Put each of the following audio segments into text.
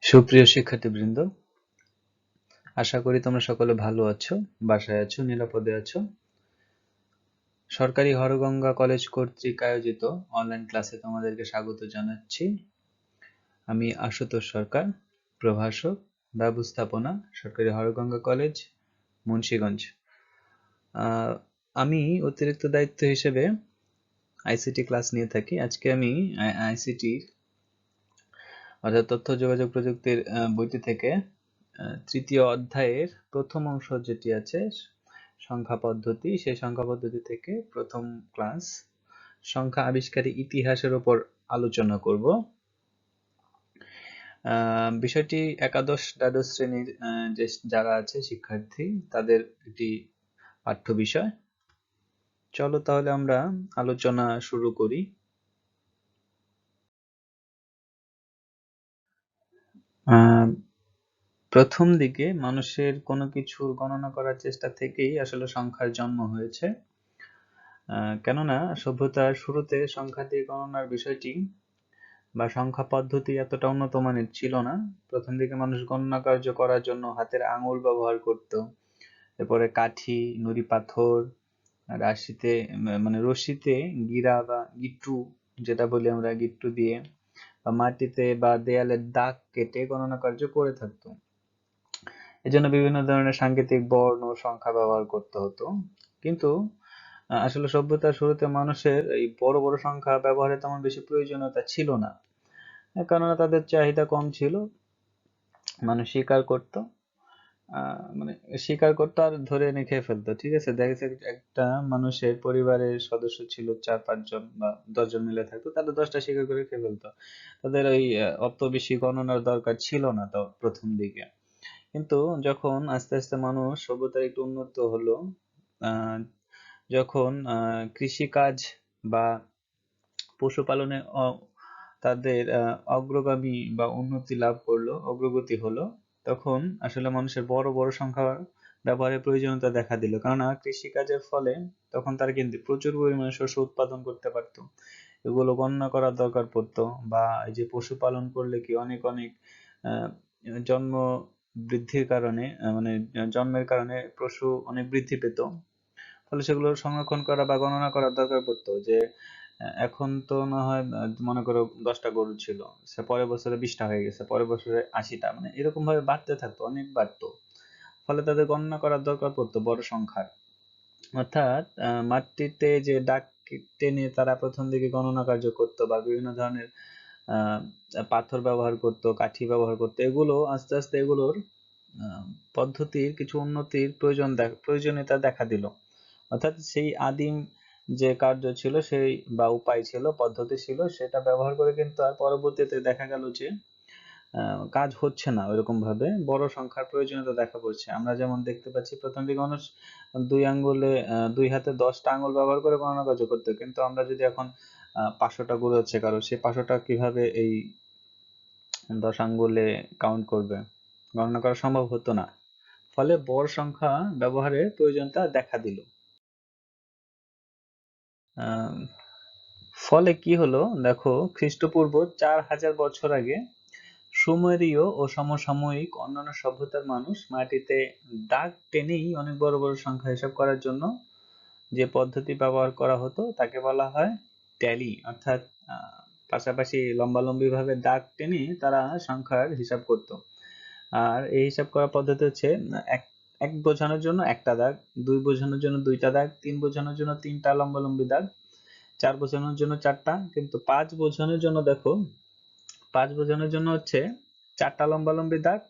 সুপ্রিয় শিক্ষার্থীবৃন্দ, আশা করি তোমরা সকলে ভালো আছো, বাসায় আছো, নিরাপদে আছো। সরকারি হরগঙ্গা কলেজ কর্তৃক আয়োজিত অনলাইন ক্লাসে তোমাদেরকে স্বাগত জানাচ্ছি। আমি আশুতোষ সরকার, প্রভাষক, ব্যবস্থাপনা, সরকারি হরগঙ্গা কলেজ, মুন্সিগঞ্জ। আমি অতিরিক্ত দায়িত্ব হিসেবে আইসিটি ক্লাস নিয়ে থাকি। আজকে আমি আইসিটি অর্থাৎ তথ্য যোগাযোগ প্রযুক্তির বইটি থেকে তৃতীয় অধ্যায়ের প্রথম অংশ যেটি আছে সংখ্যা পদ্ধতি, সেই সংখ্যা পদ্ধতি থেকে প্রথম ক্লাস সংখ্যা আবিষ্কারী ইতিহাসের উপর আলোচনা করব। বিষয়টি একাদশ দ্বাদশ শ্রেণীর যে যারা আছে শিক্ষার্থী তাদের একটি পাঠ্য বিষয়। চলো তাহলে আমরা আলোচনা শুরু করি। প্রথম দিকে মানুষের কোনো কিছু গণনা করার চেষ্টা থেকেই আসলে সংখ্যার জন্ম হয়েছে। কেননা সভ্যতার শুরুতে সংখ্যা দিয়ে গণনার বিষয়টি বা সংখ্যা পদ্ধতি এতটা উন্নত মানের ছিল না। প্রথম দিকে মানুষ গণনা কার্য করার জন্য হাতের আঙুল ব্যবহার করত, এরপরে কাঠি, নুড়ি পাথর, রাশিতে মানে রশিতে গিরা বা গিট্টু যেটা বলি আমরা, গিট্টু দিয়ে বা মাটিতে বা দেয়ালের দাগ কেটে গণনা কার্য করে থাকতো। এজন্য বিভিন্ন ধরনের সাংকেতিক বর্ণ ও সংখ্যা ব্যবহার করতে হতো। কিন্তু আসলে সভ্যতার শুরুতে মানুষের এই বড় বড় সংখ্যা ব্যবহারে তেমন বেশি প্রয়োজনীয়তা ছিল না, কেননা তাদের চাহিদা কম ছিল। মানুষ শিকার করত, মানে শিকার করতো আর ধরে এনে খেয়ে ফেলতো। ঠিক আছে, দেখা যাচ্ছে একটা মানুষের পরিবারের সদস্য ছিল 4-5 জন বা 10 জন মিলে থাকতো, তারা 10টা শিকার করে খেয়ে ফেলতো। তাদের ওই অত বেশি গণনার দরকার ছিল না তো প্রথম দিকে। কিন্তু যখন আস্তে আস্তে মানুষ সভ্যতার একটু উন্নত হলো, যখন কৃষিকাজ বা পশুপালনে তাদের অগ্রগামী বা উন্নতি লাভ করলো, অগ্রগতি হলো, তখন আসলে মানুষের বড় বড় সংখ্যা ব্যবহারের প্রয়োজনীয়তা দেখা দিল। কেননা কৃষিকাজের ফলে তখন তারা কিন্তু প্রচুর পরিমাণে শস্য উৎপাদন করতে পারতো, এগুলো গণনা করার দরকার পড়তো। বা এই যে পশুপালন করলে কি অনেক অনেক জন্ম বৃদ্ধির কারণে মানে জন্মের কারণে পশু অনেক বৃদ্ধি পেত, ফলে সেগুলো সংরক্ষণ করা বা গণনা করার দরকার পড়তো। যে এখন তো না হয় মনে করো 10টা গরু ছিল, সে পরের বছরে 20টা হয়ে গেছে, পরের বছরে 80টা, মানে এরকম ভাবে বাড়তে থাকতো, অনেক বাড়তো। ফলে তাদের গণনা করার দরকার পড়তো বড় সংখ্যার। অর্থাৎ মাটিতে যে দাগ টেনে তারা প্রথম দিকে গণনা কার্য করতো বা বিভিন্ন ধরনের পাথর ব্যবহার করতো, কাঠি ব্যবহার করতো, এগুলো আস্তে আস্তে এগুলোর পদ্ধতির কিছু উন্নতির প্রয়োজনীয়তা দেখা দিল। অর্থাৎ সেই আদিম যে কার্য ছিল সেই বা উপায় ছিল, পদ্ধতি ছিল, সেটা ব্যবহার করে কিন্তু আর পরবর্তীতে দেখা গেল যে কাজ হচ্ছে না ওইরকম ভাবে, বড় সংখ্যার প্রয়োজনীয়তা দেখা পড়ছে। আমরা যেমন দেখতে পাচ্ছি প্রথম দিকে মানুষ দুই হাতে 10টা আঙ্গুল ব্যবহার করে গণনা কার্য করতো, কিন্তু আমরা যদি এখন 500টা গরু হচ্ছে কারো, সে 500টা কিভাবে এই 10 আঙ্গুলে কাউন্ট করবে, গণনা করা সম্ভব হতো না। ফলে বড় সংখ্যা ব্যবহারের প্রয়োজনীয়তা দেখা দিল। ফলে কি হলো দেখো, খ্রিস্টপূর্ব 4000 বছর আগে সুমেরীয় ও সমসাময়িক অন্যান্য সভ্যতার মানুষ মাটিতে দাগ টেনেই অনেক বড় বড় সংখ্যা হিসাব করার জন্য যে পদ্ধতি ব্যবহার করা হতো তাকে বলা হয় ট্যালি। অর্থাৎ পাশাপাশি লম্বালম্বি ভাবে দাগ টেনে তারা সংখ্যার হিসাব করত। আর এই হিসাব করার পদ্ধতি হচ্ছে এক এক বোঝানোর জন্য একটা দাগ, 2 বোঝানোর জন্য 2টা দাগ, 3 বোঝানোর জন্য 3টা লম্বালম্বি দাগ, 4 বোঝানোর জন্য 4টা, কিন্তু 5 বোঝানোর জন্য দেখো, 5 বোঝানোর জন্য হচ্ছে 4টা লম্বালম্বি দাগ,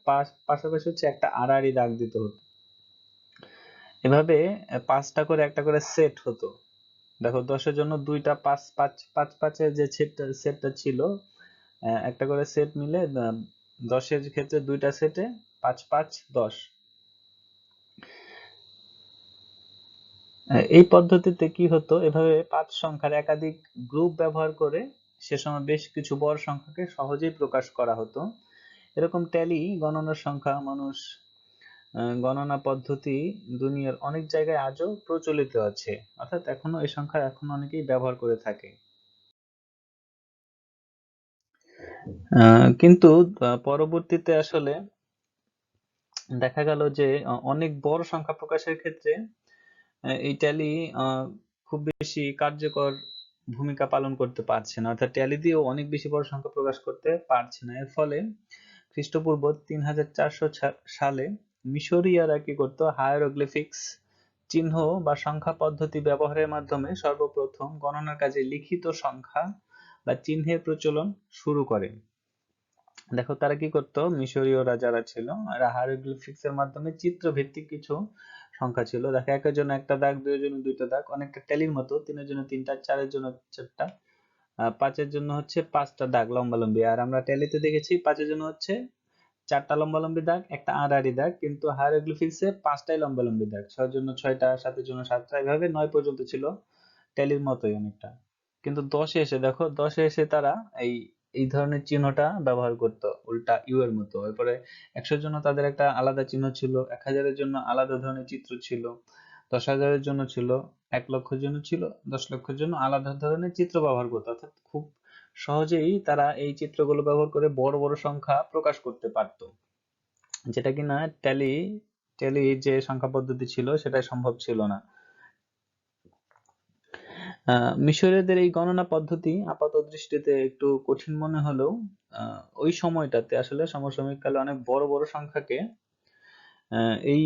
পাশাপাশি হচ্ছে একটা আড়াআড়ি দাগ দিতে হতো। এভাবে 5টা করে একটা করে সেট হতো। দেখো 10-এর জন্য 2টা 5 5 5 5-এর যে সেটটা ছিল, একটা করে সেট মিলে 10-এর ক্ষেত্রে 2টা সেটে 5 5 10। এই পদ্ধতিতে কি হতো, এভাবে 5 সংখ্যার একাধিক গ্রুপ ব্যবহার করে সে সময় বেশ কিছু বড় সংখ্যাকে সহজেই প্রকাশ করা হতো। এরকম ট্যালি গণনার সংখ্যা মানুষ গণনা পদ্ধতি দুনিয়ার অনেক জায়গায় আজও প্রচলিত আছে, অর্থাৎ এখনো এই সংখ্যা এখনো অনেকেই ব্যবহার করে থাকে। কিন্তু পরবর্তীতে আসলে দেখা গেল যে অনেক বড় সংখ্যা প্রকাশের ক্ষেত্রে এই ট্যালি খুব বেশি কার্যকর ভূমিকা পালন করতে পারছে না, অর্থাৎ ট্যালি দিয়েও অনেক বেশি বড় সংখ্যা প্রকাশ করতে পারছে না। এর ফলে খ্রিস্টপূর্ব 3400 সালে মিশরীয়রা কি করতো, হায়ারোগ্লিফিক্স চিহ্ন বা সংখ্যা পদ্ধতি ব্যবহারের মাধ্যমে সর্বপ্রথম গণনার কাজে লিখিত সংখ্যা বা চিহ্নের প্রচলন শুরু করে। দেখো তারা কি করতো, মিশরীয়রা যারা ছিল, এরা হায়ারোগ্লিফিক্স এর মাধ্যমে চিত্র ভিত্তিক কিছু সংখ্যা ছিল। দেখো একের জন্য একটা দাগ, দুইয়ের জন্য দুইটা দাগ, অনেকটা ট্যালির মতো, তিনের জন্য তিনটা, চারের জন্য চারটা, পাঁচের জন্য হচ্ছে পাঁচটা দাগ লম্বালম্বি। আর আমরা ট্যালিতে দেখেছি পাঁচের জন্য হচ্ছে চারটা লম্বালম্বি দাগ, একটা আড়াআড়ি দাগ, কিন্তু হায়ারোগ্লিফিক্সে পাঁচটাই লম্বালম্বি দাগ, ছয়ের জন্য ছয়টা, সাতের জন্য সাতটা, এভাবে 9 পর্যন্ত ছিল, ট্যালির মতোই অনেকটা। কিন্তু 10-এ এসে দেখো, 10-এ এসে তারা এই এই ধরনের চিহ্নটা ব্যবহার করতো, উল্টা ইউ এর মতো। এরপরে 100-এর জন্য তাদের একটা আলাদা চিহ্ন ছিল, 1000-এর জন্য আলাদা ধরনের চিত্র ছিল, 10,000-এর জন্য ছিল, 1 লক্ষের জন্য ছিল, 10 লক্ষের জন্য আলাদা ধরনের চিত্র ব্যবহার করতো। অর্থাৎ খুব সহজেই তারা এই চিত্রগুলো ব্যবহার করে বড় বড় সংখ্যা প্রকাশ করতে পারতো, যেটা কিনা ট্যালি যে সংখ্যা পদ্ধতি ছিল সেটাই সম্ভব ছিল না। মিশরীয়দের এই গণনা পদ্ধতি আপাতদৃষ্টিতে একটু কঠিন মনে হলেও ওই সময়টাতে আসলে সমসাময়িক কালে অনেক বড় বড় সংখ্যাকে এই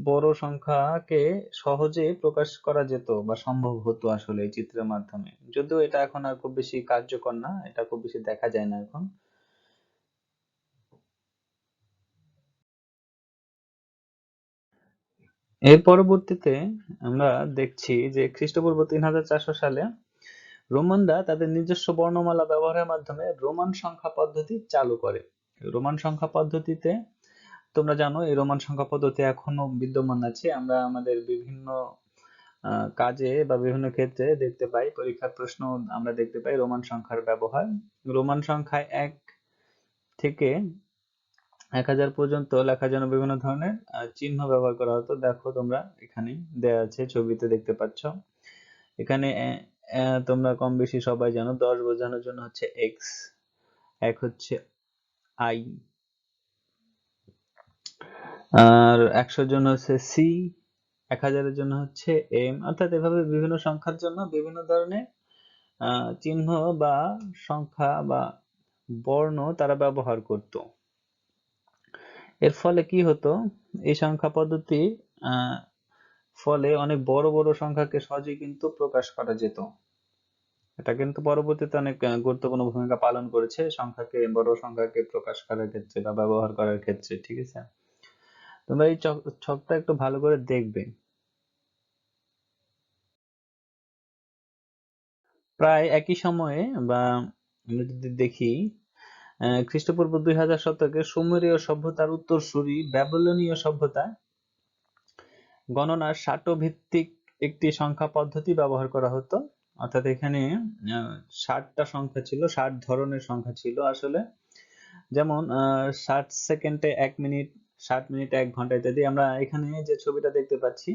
বড় সংখ্যাকে সহজে প্রকাশ করা যেত বা সম্ভব হতো আসলে এই চিত্রের মাধ্যমে। যদিও এটা এখন আর খুব বেশি কার্যকর না, এটা খুব বেশি দেখা যায় না এখন। এর পরবর্তীতে আমরা দেখছি যে খ্রিস্টপূর্ব 3400 সালে রোমানরা তাদের নিজস্ব বর্ণমালা ব্যবহারের মাধ্যমে রোমান সংখ্যা পদ্ধতি চালু করে। রোমান সংখ্যা পদ্ধতিতে তোমরা জানো এই রোমান সংখ্যা পদ্ধতি এখনো বিদ্যমান আছে, আমরা আমাদের বিভিন্ন কাজে বা বিভিন্ন ক্ষেত্রে দেখতে পাই, পরীক্ষার প্রশ্ন আমরা দেখতে পাই রোমান সংখ্যার ব্যবহার। রোমান সংখ্যায় 1 থেকে 1000 পর্যন্ত লেখার জন্য বিভিন্ন ধরনের চিহ্ন ব্যবহার করা হতো। দেখো তোমরা এখানে দেয়া আছে, ছবিতে দেখতে পাচ্ছ। এখানে তোমরা কম বেশি সবাই জানো 10 বোঝানোর জন্য হচ্ছে x, 1 হচ্ছে i, আর 100-এর জন্য হচ্ছে c, 1000-এর জন্য হচ্ছে m। অর্থাৎ এভাবে বিভিন্ন সংখ্যার জন্য বিভিন্ন ধরনের চিহ্ন বা সংখ্যা বা বর্ণ তারা ব্যবহার করত। এর ফলে কি হতো, এই সংখ্যা পদ্ধতি ফলে অনেক বড় বড় সংখ্যাকে সহজেই কিন্তু প্রকাশ করা যেত। এটা কিন্তু পরবর্তীতে অনেক গুরুত্বপূর্ণ ভূমিকা পালন করেছে বড় সংখ্যাকে প্রকাশ করার ক্ষেত্রে বা ব্যবহার করার ক্ষেত্রে। ঠিক আছে, তোমরা এই ছকটা একটু ভালো করে দেখবে। প্রায় একই সময়ে বা আমরা যদি দেখি খ্রিস্টপূর্ব 2000 শতকে সুমেরীয় সভ্যতার উত্তরসূরি ব্যাবিলনীয় সভ্যতা গণনার শাটো ভিত্তিক একটি সংখ্যা পদ্ধতি ব্যবহার করা হতো। অর্থাৎ এখানে 60টা সংখ্যা ছিল, 60 ধরনের সংখ্যা ছিল আসলে। যেমন 60 সেকেন্ডে 1 মিনিট, 60 মিনিটে 1 ঘন্টা ইত্যাদি। আমরা এখানে যে ছবিটা দেখতে পাচ্ছি,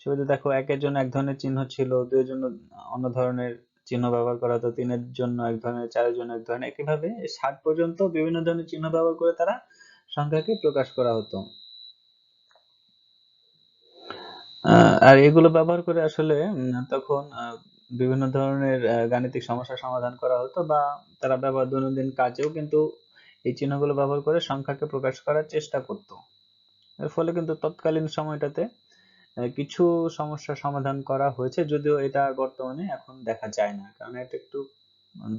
ছবিতে দেখো 1-এর জন্য এক ধরনের চিহ্ন ছিল, 2-এর জন্য অন্য ধরনের চিহ্ন ব্যবহার করা হতো, 3-এর জন্য এক ধরনের, 4-এর জন্য এক ধরনের, একইভাবে 60 পর্যন্ত বিভিন্ন ধরনের চিহ্ন ব্যবহার করে তারা সংখ্যাকে প্রকাশ করা হতো। আর এগুলো ব্যবহার করে আসলে তখন বিভিন্ন ধরনের গাণিতিক সমস্যার সমাধান করা হতো, বা তারা দৈনন্দিন কাজেও কিন্তু এই চিহ্নগুলো ব্যবহার করে সংখ্যাকে প্রকাশ করার চেষ্টা করত। এর ফলে কিন্তু তৎকালীন সময়টাতে কিছু সমস্যার সমাধান করা হয়েছে, যদিও এটা আর বর্তমানে এখন দেখা যায় না, কারণ এটা একটু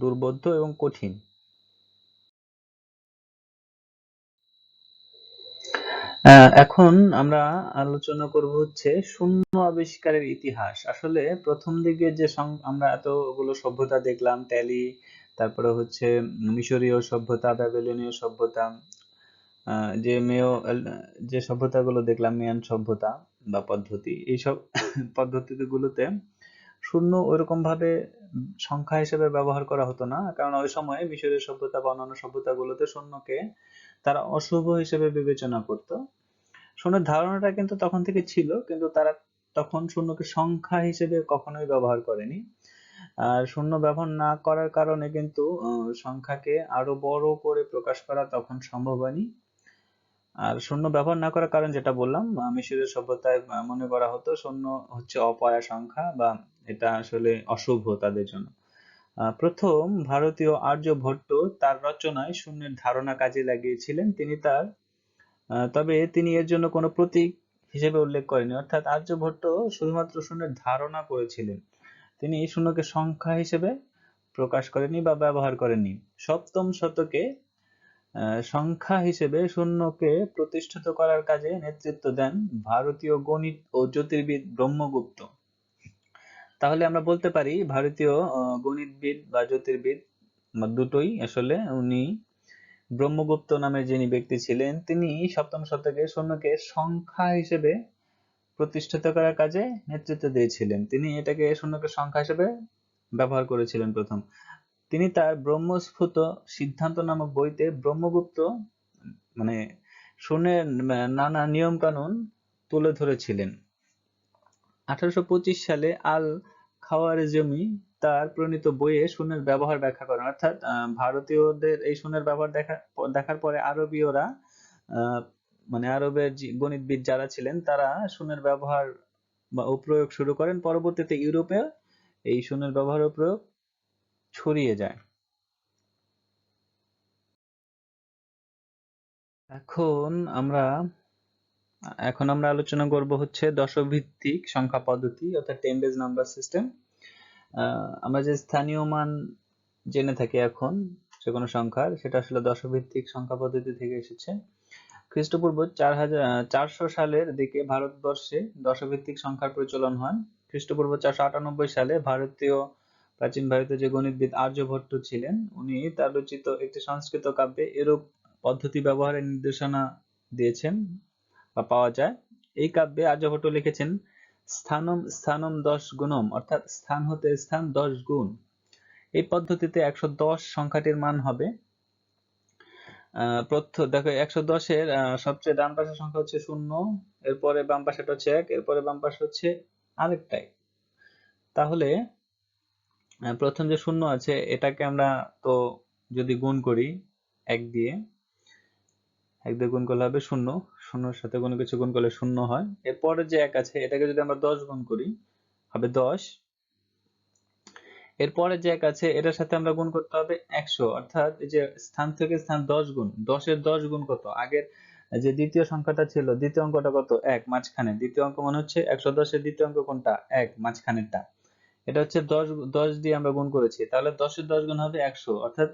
দুর্বোধ্য এবং কঠিন। এখন আমরা আলোচনা করব হচ্ছে শূন্য আবিষ্কারের ইতিহাস। আসলে প্রথম দিকে যে আমরা এতগুলো সভ্যতা দেখলাম, ট্যালি, তারপরে হচ্ছে মিশরীয় সভ্যতা, ব্যাবিলনীয় সভ্যতা, যে সভ্যতাগুলো দেখলাম, মেয়ান সভ্যতা বা পদ্ধতি, এইসব পদ্ধতিগুলোতে শূন্য ওইরকম ভাবে সংখ্যা হিসেবে ব্যবহার করা হতো না, কারণ ওই সময় মিশরীয় সভ্যতা বা অন্যান্য সভ্যতাগুলোতে শূন্যকে তারা অশুভ হিসেবে বিবেচনা করত। শূন্যের ধারণাটা কিন্তু তখন থেকে ছিল, কিন্তু তারা তখন শূন্যকে সংখ্যা হিসেবে কখনোই ব্যবহার করেনি। আর শূন্য ব্যবহার না করার কারণে কিন্তু সংখ্যাকে আরো বড় করে প্রকাশ করা তখন সম্ভব হয়নি। আর শূন্য ব্যবহার না করার কারণ যেটা বললাম, মিশরীয় সভ্যতায় মনে করা হতো শূন্য হচ্ছে অপয়া সংখ্যা, বা এটা আসলে অশুভ তাদের জন্য। প্রথম ভারতীয় আর্যভট্ট তার রচনায় শূন্যের ধারণা কাজে লাগিয়েছিলেন। তবে তিনি এর জন্য কোনো প্রতীক হিসেবে উল্লেখ করেনি, অর্থাৎ আর্যভট্ট শুধুমাত্র শূন্যের ধারণা করেছিলেন, তিনি শূন্যকে সংখ্যা হিসেবে প্রকাশ করেননি বা ব্যবহার করেননি। সপ্তম শতকে সংখ্যা হিসেবে শূন্যকে প্রতিষ্ঠিত করার কাজে নেতৃত্ব দেন ভারতীয় গণিত ও জ্যোতির্বিদ ব্রহ্মগুপ্ত। তাহলে আমরা বলতে পারি ভারতীয় গণিতবিদ বা জ্যোতির্বিদ দুটোই আসলে উনি ব্রহ্মগুপ্ত নামে যিনি ব্যক্তি ছিলেন, তিনি সপ্তম শতকে শূন্যকে সংখ্যা হিসেবে প্রতিষ্ঠিত করার কাজে নেতৃত্ব দিয়েছিলেন। তিনি এটাকে শূন্যকে সংখ্যা হিসেবে ব্যবহার করেছিলেন প্রথম। তিনি তার ব্রহ্মস্ফুট সিদ্ধান্ত নামক বইতে ব্রহ্মগুপ্ত মানে শূন্যের নানা নিয়ম কানুন তুলে ধরেছিলেন। 1825 সালে আল খাওয়ারিজমি তার প্রণীত বইয়ে শূন্যের ব্যবহার ব্যাখ্যা করেন, অর্থাৎ ভারতীয়দের এই শূন্যের ব্যবহার দেখার পরে আরবীয়রা, আরবের গণিতবিদ যারা ছিলেন তারা শূন্যের ব্যবহার বা প্রয়োগ শুরু করেন। পরবর্তীতে ইউরোপে এই শূন্যের ব্যবহার ও প্রয়োগ ছড়িয়ে যায়। এখন আমরা আলোচনা করব হচ্ছে দশভিত্তিক সংখ্যা পদ্ধতি, অর্থাৎ 10 বেজ নাম্বার সিস্টেম। আমরা যে স্থানীয় মান জেনে থাকি এখন যে কোনো সংখ্যার, সেটা আসলে দশভিত্তিক সংখ্যা পদ্ধতি থেকে এসেছে। খ্রিস্টপূর্ব 400 সালের দিকে ভারতবর্ষে দশভিত্তিক সংখ্যার প্রচলন হয়। খ্রিস্টপূর্ব 498 সালে প্রাচীন ভারতীয় যে গণিতবিদ আর্যভট্ট ছিলেন, উনি তার রচিত একটি সংস্কৃত কাব্যে এরূপ পদ্ধতি ব্যবহারের নির্দেশনা দিয়েছেন বা পাওয়া যায়। এই কাব্যে আর্যভট্ট লিখেছেন স্থানম স্থানম 10 গুণম, অর্থাৎ স্থান হতে স্থান 10 গুণ। এই পদ্ধতিতে 110 সংখ্যাটির মান হবে। দেখো 110 এর সবচেয়ে ডান পাশের সংখ্যা হচ্ছে 0, এরপরে বাম পাশেটা হচ্ছে 1, এরপরে বাম পাশে হচ্ছে আরেকটাই। তাহলে প্রথম যে 0 আছে এটাকে আমরা তো যদি গুণ করি 1 দিয়ে গুণ করলে হবে 0, 0 সাথে কোনো কিছু গুণ করলে 0 হয়। এরপরে যে 1 আছে এটাকে যদি আমরা 10 গুণ করি হবে 10। এরপরে যে 1 আছে এটার সাথে আমরা গুণ করতে হবে 100, অর্থাৎ এই যে স্থান থেকে স্থান 10 গুণ, 10 এর 10 গুণ কত? আগের যে দ্বিতীয় সংখ্যাটা ছিল, দ্বিতীয় অঙ্কটা কত? 1 মাঝখানে। দ্বিতীয় অঙ্ক মানে হচ্ছে 110 এর দ্বিতীয় অঙ্ক কোনটা? 1 মাঝখানেরটা। এটা হচ্ছে 10 দিয়ে আমরা গুণ করেছি, তাহলে 10 এর 10 গুণ হবে 100, অর্থাৎ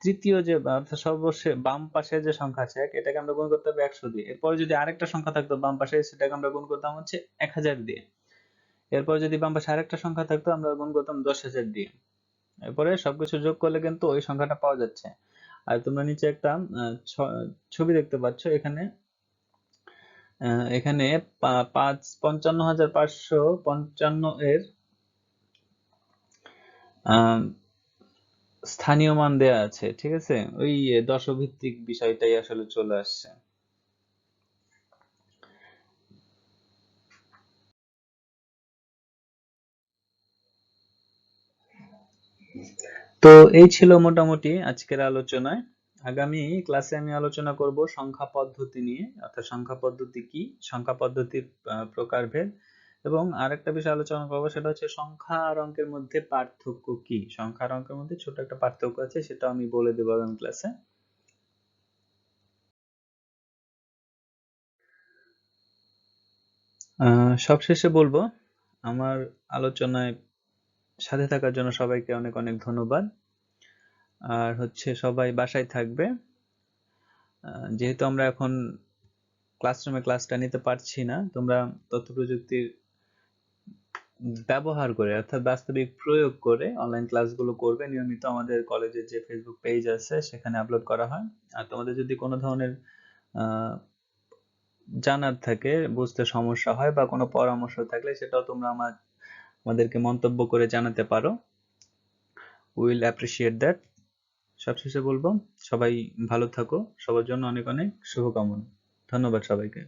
তৃতীয় যে অর্থাৎ সর্বশেষ বাম পাশে যে সংখ্যা আছে 1, এটাকে আমরা গুণ করতে হবে 100 দিয়ে। এরপরে যদি আরেকটা সংখ্যা থাকতো বাম পাশে, সেটাকে আমরা গুণ করতাম হচ্ছে 1000 দিয়ে। এরপর যদি বাম পাশে আরেকটা সংখ্যা থাকতো আমরা গুণ করতাম 10,000 দিয়ে। এরপরে সবকিছু যোগ করলে কিন্তু ওই সংখ্যাটা পাওয়া যাচ্ছে। আর তোমরা নিচে একটা ছবি দেখতে পাচ্ছ, এখানে 55,555 এর স্থানীয় মান দেয়া আছে, ঠিক আছে? ওই দশভিত্তিক বিষয়টাই আসলে চলে আসছে। তো এই ছিল মোটামুটি আজকের আলোচনায়। আগামী ক্লাসে আমি আলোচনা করব সংখ্যা পদ্ধতি নিয়ে, অর্থাৎ সংখ্যা পদ্ধতি কি, সংখ্যা পদ্ধতির প্রকারভেদ, এবং আরেকটা বিষয় আলোচনা করব সেটা হচ্ছে সংখ্যা আর অঙ্কের মধ্যে পার্থক্য কি। সংখ্যা আর অঙ্কের মধ্যে ছোট একটা পার্থক্য আছে, সেটা আমি বলে দেব আগামী ক্লাসে। সবশেষে বলবো, আমার আলোচনায় সাথে থাকার জন্য সবাইকে অনেক অনেক ধন্যবাদ। আর হচ্ছে সবাই বাসায় থাকবে, যেহেতু আমরা এখন ক্লাসরুমে ক্লাসটা নিতে পারছি না, তোমরা তথ্য প্রযুক্তির ব্যবহার করে অর্থাৎ বাস্তবিক প্রয়োগ করে অনলাইন ক্লাসগুলো করবে নিয়মিত। আমাদের কলেজের যে ফেসবুক পেজ আছে সেখানে আপলোড করা হয়। আর তোমাদের যদি কোনো ধরনের জানার থাকে, বুঝতে সমস্যা হয় বা কোনো পরামর্শ থাকলে সেটাও তোমরা আমাদেরকে মন্তব্য করে জানাতে পারো। Will appreciate that. সবশেষে বলবো, সবাই ভালো থাকো, সবার জন্য অনেক অনেক শুভকামনা। ধন্যবাদ সবাইকে।